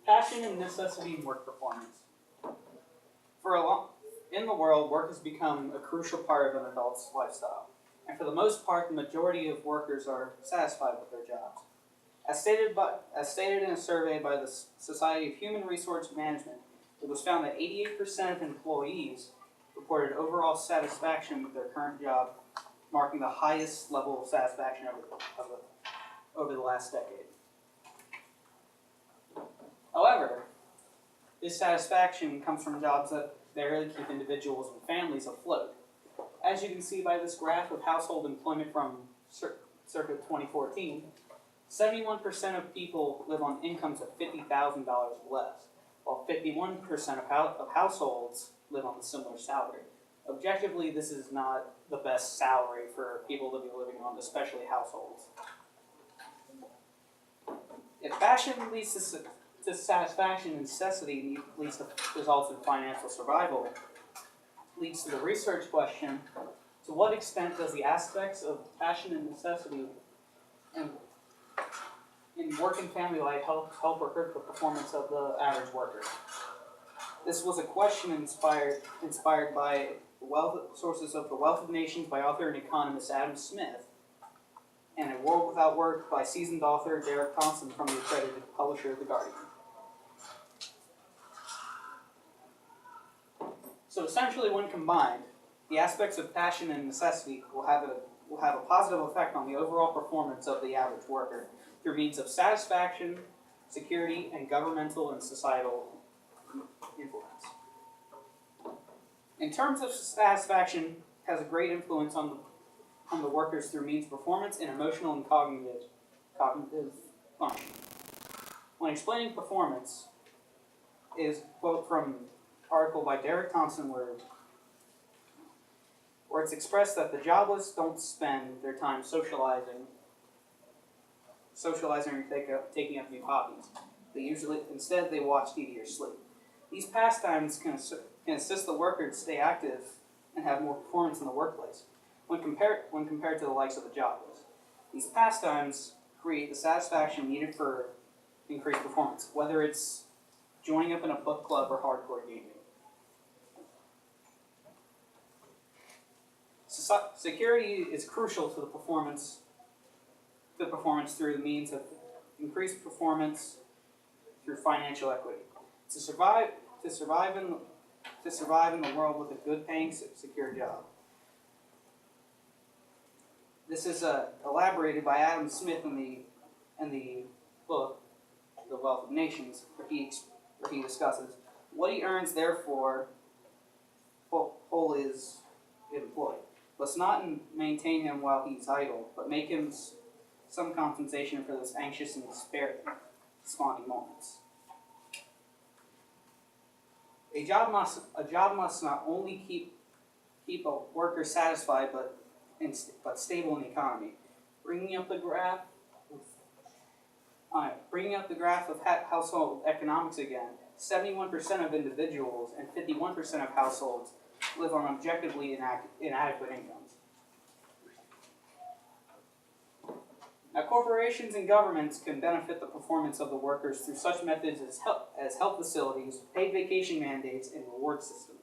Passion and necessity in work performance. For a long, in the world, work has become a crucial part of an adult's lifestyle, and for the most part, the majority of workers are satisfied with their jobs. As stated in a survey by the Society of Human Resource Management, it was found that 88% of employees reported overall satisfaction with their current job, marking the highest level of satisfaction over the last decade. However, this satisfaction comes from jobs that barely keep individuals and families afloat. As you can see by this graph of household employment from circa 2014, 71% of people live on incomes of $50,000 or less, while 51% of households live on a similar salary. Objectively, this is not the best salary for people to be living on, especially households. If passion leads to satisfaction, necessity leads to results in financial survival, leads to the research question: to what extent does the aspects of passion and necessity and in work and family life help or hurt the performance of the average worker? This was a question inspired by sources of The Wealth of Nations by author and economist Adam Smith, and A World Without Work by seasoned author Derek Thompson from the accredited publisher The Guardian. So essentially, when combined, the aspects of passion and necessity will have a positive effect on the overall performance of the average worker through means of satisfaction, security, and governmental and societal influence. In terms of satisfaction, has a great influence on the workers through means of performance and emotional and cognitive function. When explaining performance, is a quote from an article by Derek Thompson where it's expressed that the jobless don't spend their time socializing or taking up new hobbies. Instead they watch TV or sleep. These pastimes can assist the worker to stay active and have more performance in the workplace when compared to the likes of the jobless. These pastimes create the satisfaction needed for increased performance, whether it's joining up in a book club or hardcore gaming. Security is crucial to the performance through the means of increased performance through financial equity. To survive in the world with a good paying, secure job. This is elaborated by Adam Smith in the book The Wealth of Nations, where he discusses what he earns, therefore whole is employed. Let's not maintain him while he's idle, but make him some compensation for those anxious and desponding moments. A job must not only keep a worker satisfied, but stable in the economy. Bringing up the graph of household economics again. 71% of individuals and 51% of households live on objectively inadequate incomes. Now, corporations and governments can benefit the performance of the workers through such methods as health facilities, paid vacation mandates, and reward systems.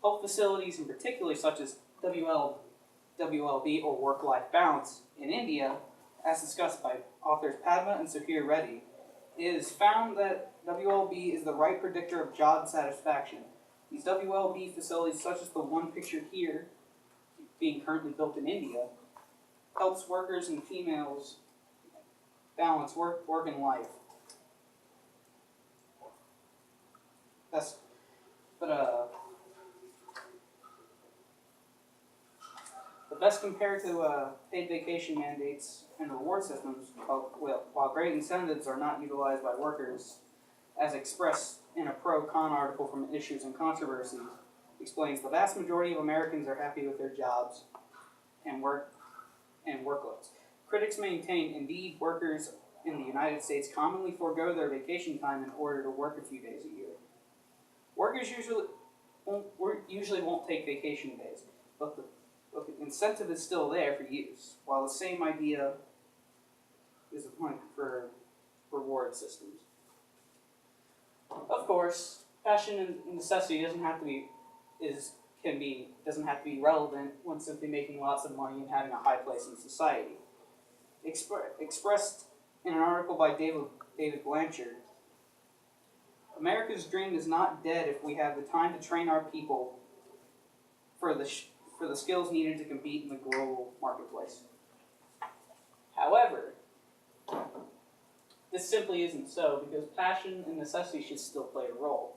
Health facilities, in particular, such as WLB or work-life balance in India, as discussed by authors Padma and Suhir Reddy, it is found that WLB is the right predictor of job satisfaction. These WLB facilities, such as the one pictured here, being currently built in India, helps workers and females balance work and life. But best compared to paid vacation mandates and reward systems, while great incentives are not utilized by workers, as expressed in a pro-con article from Issues and Controversies, explains the vast majority of Americans are happy with their jobs and workloads. Critics maintain, indeed, workers in the United States commonly forego their vacation time in order to work a few days a year. Workers usually won't take vacation days, but the incentive is still there for use, while the same idea is applied for reward systems. course, passion and necessity doesn't have to be relevant when simply making lots of money and having a high place in society. Expressed in an article by David Blanchard, America's dream is not dead if we have the time to train our people for the skills needed to compete in the global marketplace. However, this simply isn't so, because passion and necessity should still play a role.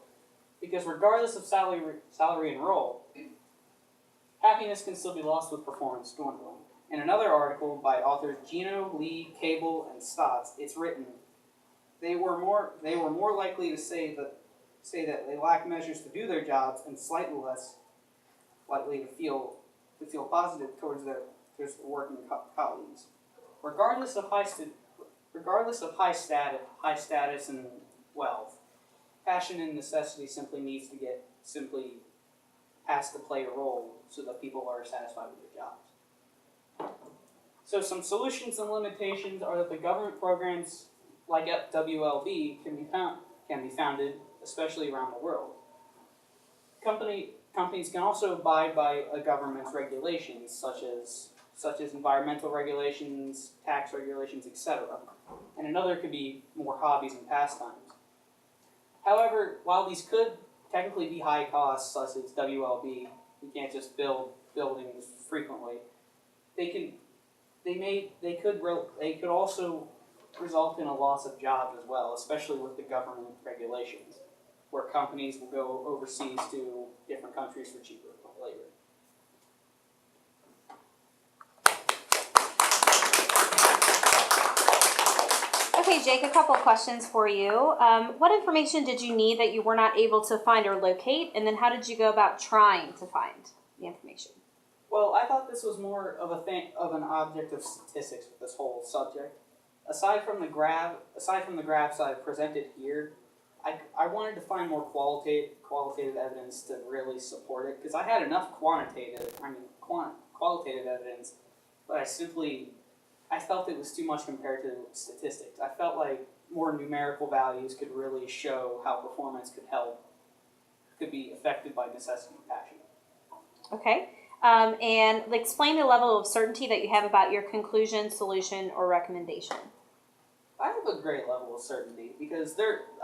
Because regardless of salary and role, happiness can still be lost with performance dwindling. In another article by authors Gino, Lee, Cable, and Stotts, it's written, they were more likely to say that they lack measures to do their jobs and slightly less likely to feel positive towards their working colleagues. Regardless of high status and wealth, passion and necessity simply has to play a role so that people are satisfied with their jobs. So some solutions and limitations are that the government programs like WLB can be founded, especially around the world. Companies can also abide by a government's regulations, such as environmental regulations, tax regulations, etc. And another could be more hobbies and pastimes. However, while these could technically be high costs, such as WLB, you can't just build buildings frequently. They could also result in a loss of jobs as well, especially with the government regulations, where companies will go overseas to different countries for cheaper labor. Okay, Jake, a couple of questions for you. What information did you need that you were not able to find or locate, and then how did you go about trying to find the information? Well, I thought this was more of an object of statistics with this whole subject. Aside from the graphs I've presented here, I wanted to find more qualitative evidence to really support it, because I had enough qualitative evidence, but I felt it was too much compared to statistics. I felt like more numerical values could really show how performance could be affected by necessity and passion. Okay. And explain the level of certainty that you have about your conclusion, solution, or recommendation. I have a great level of certainty because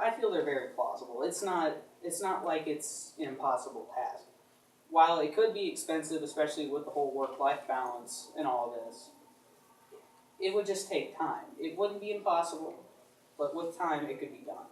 I feel they're very plausible. It's not like it's an impossible task. While it could be expensive, especially with the whole work-life balance and all of this, it would just take time. It wouldn't be impossible, but with time it could be done.